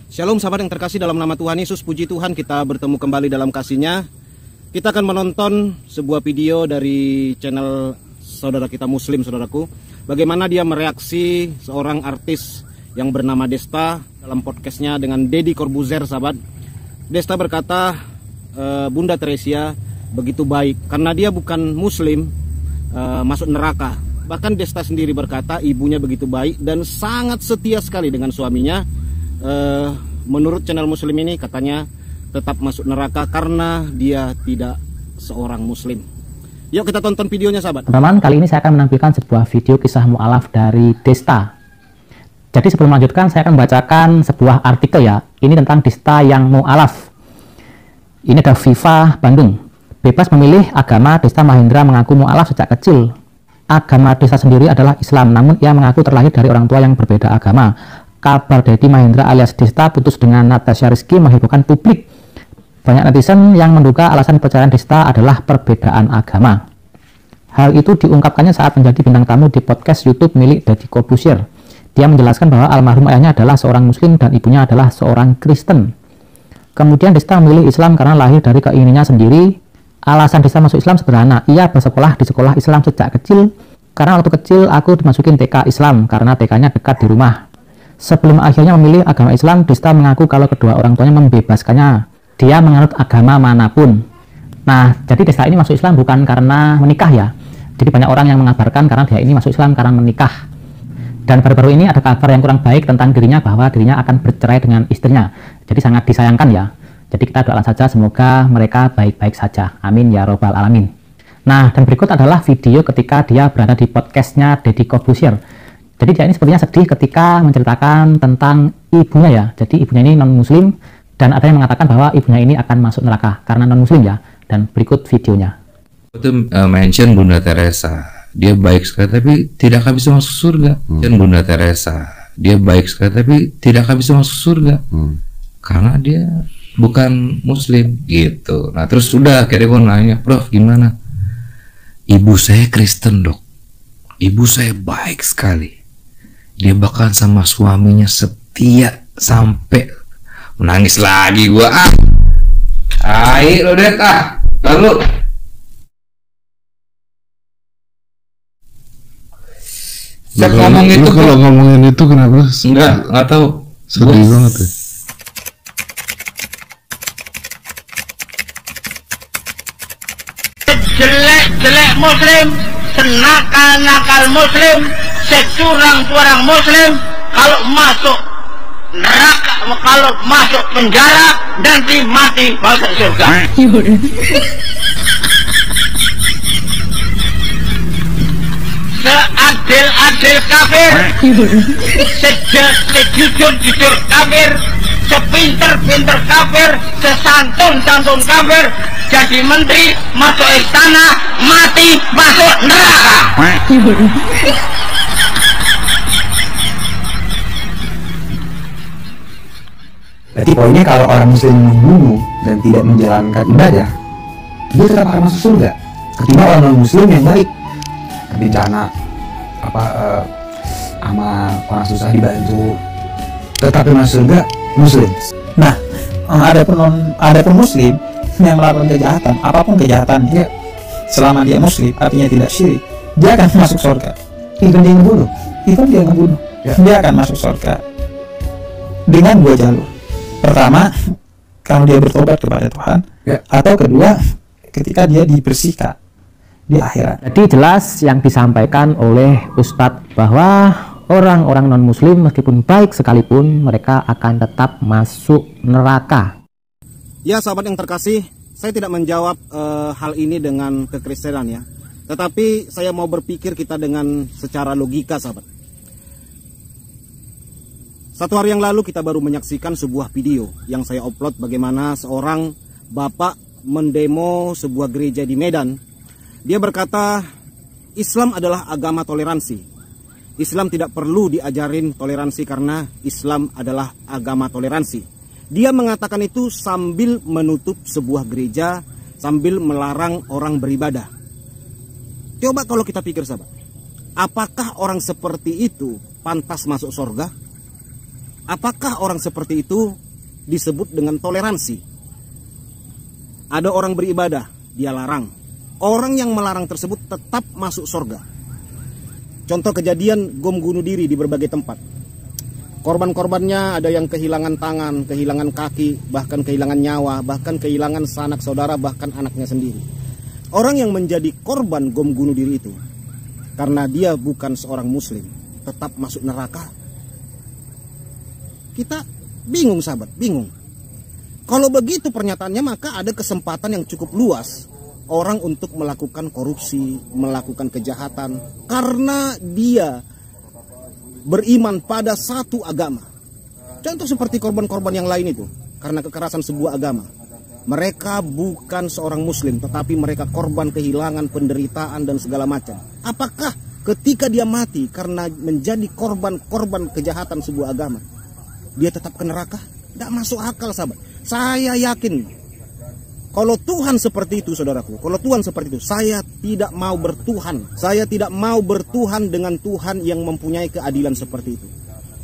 Shalom sahabat yang terkasih dalam nama Tuhan Yesus, puji Tuhan kita bertemu kembali dalam kasih-Nya. Kita akan menonton sebuah video dari channel saudara kita Muslim, saudaraku. Bagaimana dia mereaksi seorang artis yang bernama Desta dalam podcastnya dengan Deddy Corbuzier, sahabat. Desta berkata, Bunda Teresia begitu baik karena dia bukan Muslim, masuk neraka. Bahkan Desta sendiri berkata ibunya begitu baik dan sangat setia sekali dengan suaminya. Menurut channel Muslim ini katanya tetap masuk neraka karena dia tidak seorang Muslim. Yuk kita tonton videonya, sahabat. Teman-teman, kali ini saya akan menampilkan sebuah video kisah mu'alaf dari Desta. Jadi sebelum melanjutkan, saya akan membacakan sebuah artikel ya. Ini tentang Desta yang mu'alaf. Ini ada Viva Bandung. Bebas memilih agama, Desta Mahendra mengaku mu'alaf sejak kecil. Agama Desta sendiri adalah Islam, namun ia mengaku terlahir dari orang tua yang berbeda agama. Kabar Deddy Mahendra alias Desta putus dengan Natasha Rizky menghebohkan publik. Banyak netizen yang menduga alasan perceraian Desta adalah perbedaan agama. Hal itu diungkapkannya saat menjadi bintang tamu di podcast YouTube milik Deddy Corbuzier. Dia menjelaskan bahwa almarhum ayahnya adalah seorang Muslim dan ibunya adalah seorang Kristen. Kemudian Desta memilih Islam karena lahir dari keinginannya sendiri. Alasan Desta masuk Islam sederhana. Ia bersekolah di sekolah Islam sejak kecil. Karena waktu kecil aku dimasukin TK Islam karena TK-nya dekat di rumah. Sebelum akhirnya memilih agama Islam, Desta mengaku kalau kedua orang tuanya membebaskannya. Dia menganut agama manapun. Nah, jadi Desta ini masuk Islam bukan karena menikah ya. Jadi banyak orang yang mengabarkan karena dia ini masuk Islam karena menikah. Dan baru-baru ini ada kabar yang kurang baik tentang dirinya bahwa dirinya akan bercerai dengan istrinya. Jadi sangat disayangkan ya. Jadi kita doakan saja semoga mereka baik-baik saja. Amin ya robbal alamin. Nah, dan berikut adalah video ketika dia berada di podcastnya Deddy Corbuzier. Jadi dia ini sepertinya sedih ketika menceritakan tentang ibunya ya. Jadi ibunya ini non-muslim dan ada yang mengatakan bahwa ibunya ini akan masuk neraka karena non-muslim ya. Dan berikut videonya. Itu mention Bunda Teresa. Dia baik sekali tapi tidak akan bisa masuk surga. Dan Bunda Teresa. Dia baik sekali tapi tidak akan bisa masuk surga. Karena dia bukan muslim gitu. Nah terus sudah kayak gue nanya, Prof gimana? Ibu saya Kristen, Dok. Ibu saya baik sekali. Dia bahkan sama suaminya setia sampai menangis lagi gua. Ayo lo deh lalu. Ngomong itu kalau ngomongin itu kenapa? Enggak tahu. Sedih banget ya. Jelek-jelek muslim, senakal-nakal muslim, securang-curang muslim, kalau masuk neraka, kalau masuk penjara nanti mati masuk surga. Seadil-adil kafir, sejujur-jujur kafir, sepinter-pinter kafir, sesantun-santun kafir, jadi menteri, masuk istana, mati, masuk neraka. Berarti poinnya kalau orang muslim membunuh dan tidak menjalankan ibadah, dia tetap akan masuk surga. Ketimbang orang non muslim yang baik, bencana sama orang susah dibantu, tetap masuk surga muslim. Nah, ada pun muslim yang melakukan kejahatan, apapun kejahatannya, selama dia muslim, artinya tidak syirik, dia akan masuk surga. Even dia ngebunuh, dia akan masuk surga dengan dua jalur. Pertama, kalau dia bertobat kepada Tuhan, atau kedua, ketika dia dibersihkan di akhirat. Jadi jelas yang disampaikan oleh Ustadz bahwa orang-orang non-muslim meskipun baik sekalipun mereka akan tetap masuk neraka. Ya sahabat yang terkasih, saya tidak menjawab hal ini dengan kekristenan ya. Tetapi saya mau berpikir kita dengan secara logika, sahabat. Satu hari yang lalu kita baru menyaksikan sebuah video yang saya upload bagaimana seorang bapak mendemo sebuah gereja di Medan. Dia berkata, Islam adalah agama toleransi. Islam tidak perlu diajarin toleransi karena Islam adalah agama toleransi. Dia mengatakan itu sambil menutup sebuah gereja, sambil melarang orang beribadah. Coba kalau kita pikir, sahabat, apakah orang seperti itu pantas masuk surga? Apakah orang seperti itu disebut dengan toleransi? Ada orang beribadah, dia larang. Orang yang melarang tersebut tetap masuk surga. Contoh kejadian bom bunuh diri di berbagai tempat. Korban-korbannya ada yang kehilangan tangan, kehilangan kaki, bahkan kehilangan nyawa, bahkan kehilangan sanak saudara, bahkan anaknya sendiri. Orang yang menjadi korban bom bunuh diri itu, karena dia bukan seorang muslim, tetap masuk neraka. Kita bingung sahabat, bingung. Kalau begitu pernyataannya, maka ada kesempatan yang cukup luas orang untuk melakukan korupsi, melakukan kejahatan, karena dia beriman pada satu agama. Contoh seperti korban-korban yang lain itu, karena kekerasan sebuah agama. Mereka bukan seorang muslim, tetapi mereka korban kehilangan, penderitaan, dan segala macam. Apakah ketika dia mati karena menjadi korban kejahatan sebuah agama, dia tetap ke neraka? Tidak masuk akal sahabat. Saya yakin kalau Tuhan seperti itu saudaraku, kalau Tuhan seperti itu, saya tidak mau bertuhan. Saya tidak mau bertuhan dengan Tuhan yang mempunyai keadilan seperti itu.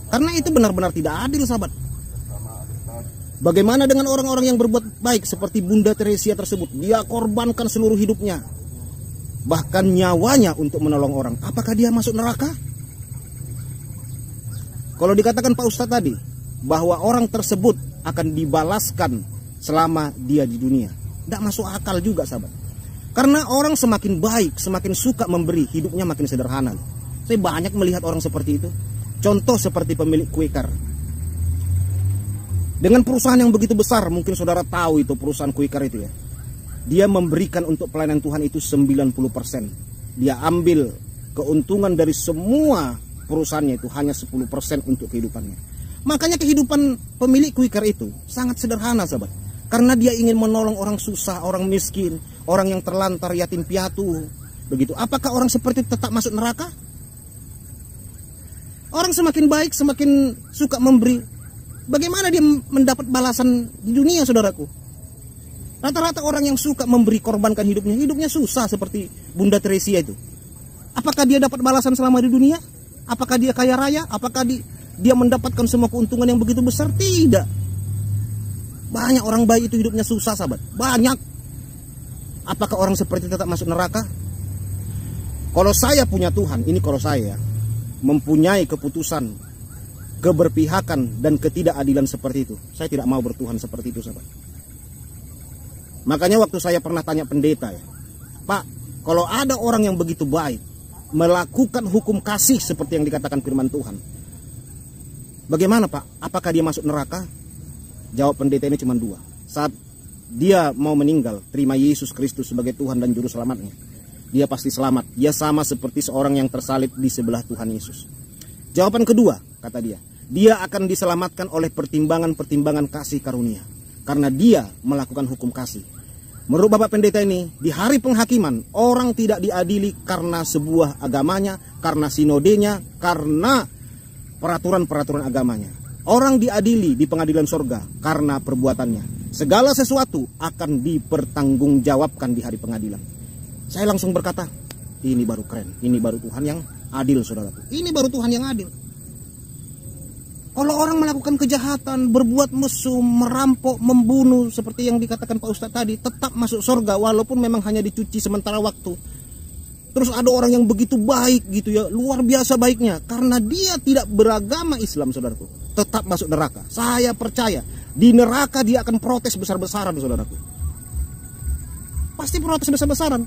Karena itu benar-benar tidak adil sahabat. Bagaimana dengan orang-orang yang berbuat baik seperti Bunda Teresia tersebut? Dia korbankan seluruh hidupnya, bahkan nyawanya untuk menolong orang. Apakah dia masuk neraka? Kalau dikatakan Pak Ustadz tadi bahwa orang tersebut akan dibalaskan selama dia di dunia, tidak masuk akal juga sahabat. Karena orang semakin baik, semakin suka memberi, hidupnya makin sederhana. Saya banyak melihat orang seperti itu. Contoh seperti pemilik Quaker. Dengan perusahaan yang begitu besar, mungkin saudara tahu itu perusahaan Quaker itu ya. Dia memberikan untuk pelayanan Tuhan itu 90%. Dia ambil keuntungan dari semua perusahaannya itu hanya 10% untuk kehidupannya. Makanya kehidupan pemilik Quaker itu sangat sederhana sahabat. Karena dia ingin menolong orang susah, orang miskin, orang yang terlantar, yatim piatu. Begitu. Apakah orang seperti itu tetap masuk neraka? Orang semakin baik, semakin suka memberi. Bagaimana dia mendapat balasan di dunia saudaraku? Rata-rata orang yang suka memberi, korbankan hidupnya, hidupnya susah seperti Bunda Teresia itu. Apakah dia dapat balasan selama di dunia? Apakah dia kaya raya? Apakah dia mendapatkan semua keuntungan yang begitu besar? Tidak. Banyak orang baik itu hidupnya susah sahabat. Banyak. Apakah orang seperti itu tetap masuk neraka? Kalau saya punya Tuhan, ini kalau saya mempunyai keputusan, keberpihakan dan ketidakadilan seperti itu, saya tidak mau bertuhan seperti itu sahabat. Makanya waktu saya pernah tanya pendeta ya, Pak, kalau ada orang yang begitu baik melakukan hukum kasih seperti yang dikatakan firman Tuhan, bagaimana Pak? Apakah dia masuk neraka? Jawab pendeta ini cuma dua. Saat dia mau meninggal, terima Yesus Kristus sebagai Tuhan dan Juru Selamatnya, dia pasti selamat. Dia sama seperti seorang yang tersalib di sebelah Tuhan Yesus. Jawaban kedua, kata dia akan diselamatkan oleh pertimbangan-pertimbangan kasih karunia. Karena dia melakukan hukum kasih. Menurut Bapak Pendeta ini, di hari penghakiman, orang tidak diadili karena sebuah agamanya, karena sinodenya, karena peraturan-peraturan agamanya. Orang diadili di pengadilan sorga karena perbuatannya. Segala sesuatu akan dipertanggungjawabkan di hari pengadilan. Saya langsung berkata, ini baru keren, ini baru Tuhan yang adil saudaraku. Ini baru Tuhan yang adil. Kalau orang melakukan kejahatan, berbuat mesum, merampok, membunuh seperti yang dikatakan Pak Ustadz tadi, tetap masuk surga walaupun memang hanya dicuci sementara waktu. Terus ada orang yang begitu baik gitu ya, luar biasa baiknya, karena dia tidak beragama Islam saudaraku, tetap masuk neraka. Saya percaya di neraka dia akan protes besar-besaran saudaraku. Pasti protes besar-besaran.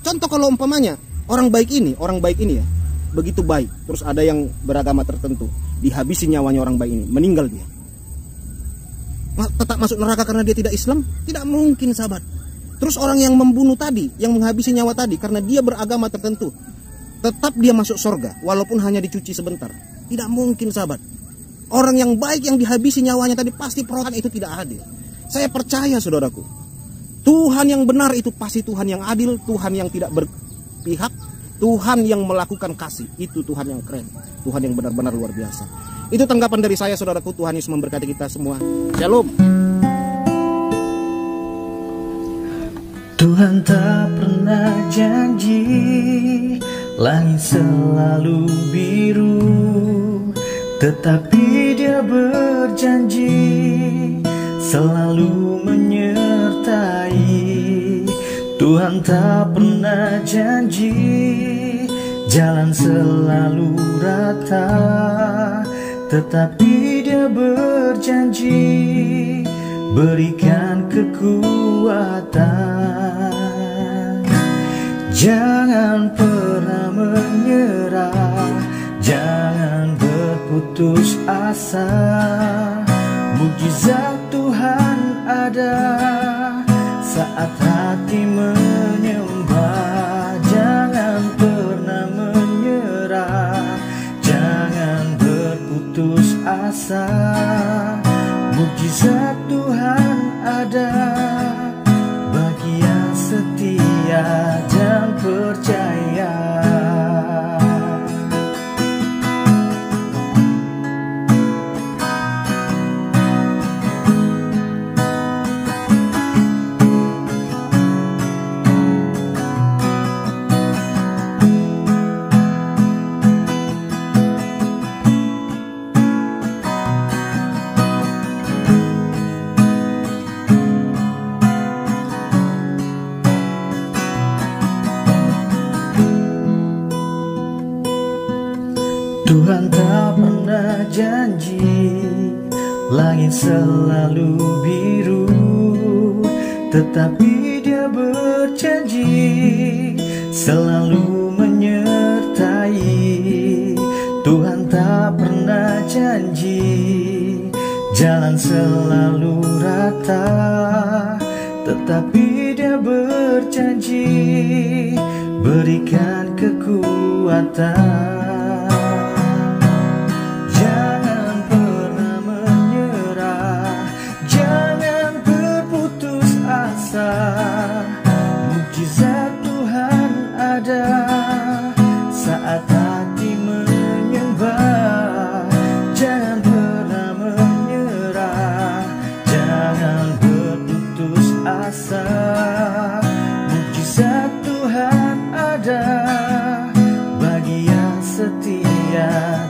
Contoh kalau umpamanya orang baik ini ya, begitu baik, terus ada yang beragama tertentu, dihabisi nyawanya orang baik ini, meninggal dia, tetap masuk neraka karena dia tidak Islam? Tidak mungkin sahabat. Terus orang yang membunuh tadi, yang menghabisi nyawa tadi karena dia beragama tertentu, tetap dia masuk surga walaupun hanya dicuci sebentar? Tidak mungkin sahabat. Orang yang baik yang dihabisi nyawanya tadi pasti protes, itu tidak adil. Saya percaya saudaraku, Tuhan yang benar itu pasti Tuhan yang adil, Tuhan yang tidak berpihak, Tuhan yang melakukan kasih. Itu Tuhan yang keren, Tuhan yang benar-benar luar biasa. Itu tanggapan dari saya saudaraku. Tuhan Yesus memberkati kita semua. Shalom. Tuhan tak pernah janji langit selalu biru, tetapi berjanji selalu menyertai. Tuhan tak pernah janji jalan selalu rata, tetapi Dia berjanji berikan kekuatan. Jangan pernah menyerah, jangan berputus asa. Mukjizat Tuhan ada saat hati menyembah. Jangan pernah menyerah, jangan berputus asa. Mukjizat Tuhan ada bagi yang setia dan percaya. Tuhan tak pernah janji langit selalu biru, tetapi Dia berjanji selalu menyertai. Tuhan tak pernah janji jalan selalu rata, tetapi Dia berjanji berikan kekuatan. Mukjizat Tuhan ada saat hati menyembah. Jangan pernah menyerah, jangan berputus asa. Mukjizat Tuhan ada bagi yang setia